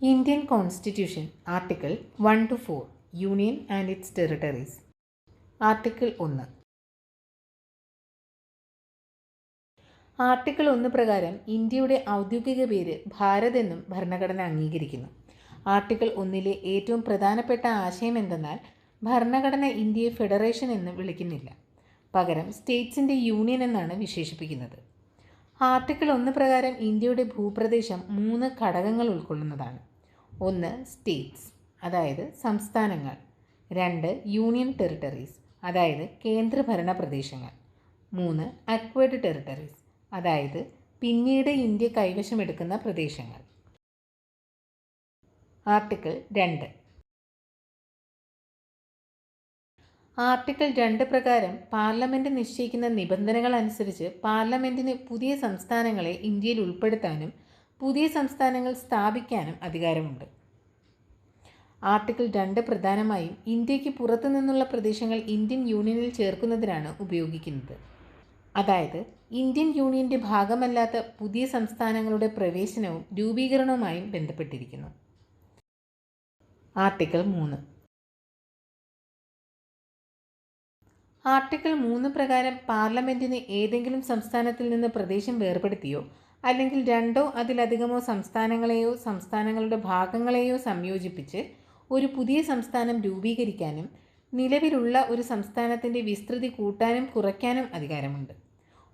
Indian constitution article 1-4 union and its territories. Article 1. Article 1 പ്രകാരം ഇന്ത്യയുടെ ഔദ്യോഗിക പേര് ഭാരത് എന്നും ഭരണഘടന അംഗീകരിക്കുന്നു. ആർട്ടിക്കിൾ 1-ലെ ഏറ്റവും പ്രധാനപ്പെട്ട ആശയം എന്തെന്നാൽ ഭരണഘടന ഇന്ത്യയെ ഫെഡറേഷൻ എന്ന് വിളിക്കുന്നില്ല, പകരം സ്റ്റേറ്റ്സിൻ്റെ യൂണിയൻ എന്നാണ് വിശേഷിപ്പിക്കുന്നത്. ആർട്ടിക്കിൾ 1 പ്രകാരം ഇന്ത്യയുടെ ഭൂപ്രദേശം 3 ഘടകങ്ങൾ ഉൾക്കൊള്ളുന്നതാണ്. 1 സ്റ്റേറ്റ്സ്, അതായത് സംസ്ഥാനങ്ങൾ. 2 യൂണിയൻ ടെറിട്ടറീസ്, അതായത് കേന്ദ്രഭരണ പ്രദേശങ്ങൾ. 3 അക്വേർഡ് ടെറിട്ടറീസ്, അതായത് പിന്നീട് ഇന്ത്യ കൈവശമെടുക്കുന്ന പ്രദേശങ്ങൾ. ആർട്ടിക്കിൾ 2. ആർട്ടിക്കിൾ 2 പ്രകാരം പാർലമെൻറ്റ് നിശ്ചയിക്കുന്ന നിബന്ധനകൾ അനുസരിച്ച് പാർലമെൻറ്റിന് പുതിയ സംസ്ഥാനങ്ങളെ ഇന്ത്യയിൽ ഉൾപ്പെടുത്താനും പുതിയ സംസ്ഥാനങ്ങൾ സ്ഥാപിക്കാനും അധികാരമുണ്ട്. ആർട്ടിക്കിൾ 2 പ്രധാനമായും ഇന്ത്യക്ക് പുറത്തു നിന്നുള്ള പ്രദേശങ്ങൾ ഇന്ത്യൻ യൂണിയനിൽ ചേർക്കുന്നതിനാണ് ഉപയോഗിക്കുന്നത്. അതായത് ഇന്ത്യൻ യൂണിയൻ്റെ ഭാഗമല്ലാത്ത പുതിയ സംസ്ഥാനങ്ങളുടെ പ്രവേശനവും രൂപീകരണവുമായും ബന്ധപ്പെട്ടിരിക്കുന്നു. ആർട്ടിക്കിൾ 3. ആർട്ടിക്കിൾ 3 പ്രകാരം പാർലമെൻറ്റിന് ഏതെങ്കിലും സംസ്ഥാനത്തിൽ നിന്ന് പ്രദേശം വേർപെടുത്തിയോ അല്ലെങ്കിൽ 2 അതിലധികമോ സംസ്ഥാനങ്ങളെയോ സംസ്ഥാനങ്ങളുടെ ഭാഗങ്ങളെയോ സംയോജിപ്പിച്ച് ഒരു പുതിയ സംസ്ഥാനം രൂപീകരിക്കാനും നിലവിലുള്ള ഒരു സംസ്ഥാനത്തിൻ്റെ വിസ്തൃതി കൂട്ടാനും കുറയ്ക്കാനും അധികാരമുണ്ട്.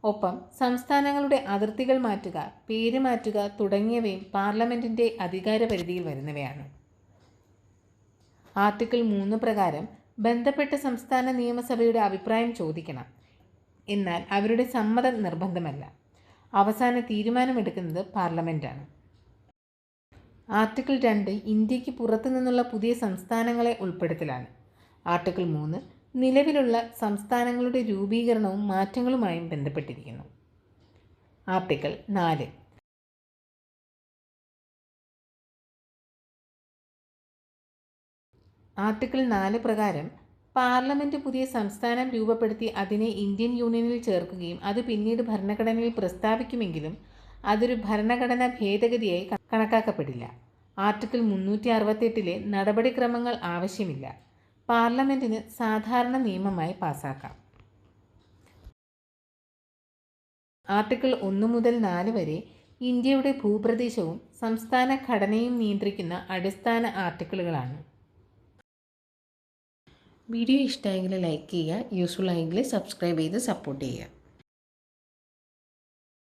ഒപ്പം സംസ്ഥാനങ്ങളുടെ അതിർത്തികൾ മാറ്റുക, പേര് മാറ്റുക തുടങ്ങിയവയും പാർലമെൻറ്റിൻ്റെ അധികാരപരിധിയിൽ വരുന്നവയാണ്. ആർട്ടിക്കിൾ 3 പ്രകാരം ബന്ധപ്പെട്ട സംസ്ഥാന നിയമസഭയുടെ അഭിപ്രായം ചോദിക്കണം, എന്നാൽ അവരുടെ സമ്മതം നിർബന്ധമല്ല. അവസാന തീരുമാനമെടുക്കുന്നത് പാർലമെൻറ്റാണ്. ആർട്ടിക്കിൾ 2 ഇന്ത്യക്ക് പുറത്തു നിന്നുള്ള പുതിയ സംസ്ഥാനങ്ങളെ ഉൾപ്പെടുത്തലാണ്. ആർട്ടിക്കിൾ 3 നിലവിലുള്ള സംസ്ഥാനങ്ങളുടെ രൂപീകരണവും മാറ്റങ്ങളുമായും ബന്ധപ്പെട്ടിരിക്കുന്നു. ആർട്ടിക്കിൾ 4. ആർട്ടിക്കിൾ 4 പ്രകാരം പാർലമെൻറ്റ് പുതിയ സംസ്ഥാനം രൂപപ്പെടുത്തി അതിനെ ഇന്ത്യൻ യൂണിയനിൽ ചേർക്കുകയും അത് പിന്നീട് ഭരണഘടനയിൽ പ്രസ്താവിക്കുമെങ്കിലും അതൊരു ഭരണഘടനാ ഭേദഗതിയായി കണക്കാക്കപ്പെടില്ല. ആർട്ടിക്കിൾ 368-ലെ നടപടിക്രമങ്ങൾ ആവശ്യമില്ല. പാർലമെൻറ്റിന് സാധാരണ നിയമമായി പാസാക്കാം. ആർട്ടിക്കിൾ 1 മുതൽ 4 വരെ ഇന്ത്യയുടെ ഭൂപ്രദേശവും സംസ്ഥാന ഘടനയും നിയന്ത്രിക്കുന്ന അടിസ്ഥാന ആർട്ടിക്കിളുകളാണ്. വീഡിയോ ഇഷ്ടമായെങ്കിൽ ലൈക്ക് ചെയ്യുക, യൂസ്ഫുൾ ആയെങ്കിൽ സബ്സ്ക്രൈബ് ചെയ്ത് സപ്പോർട്ട് ചെയ്യുക.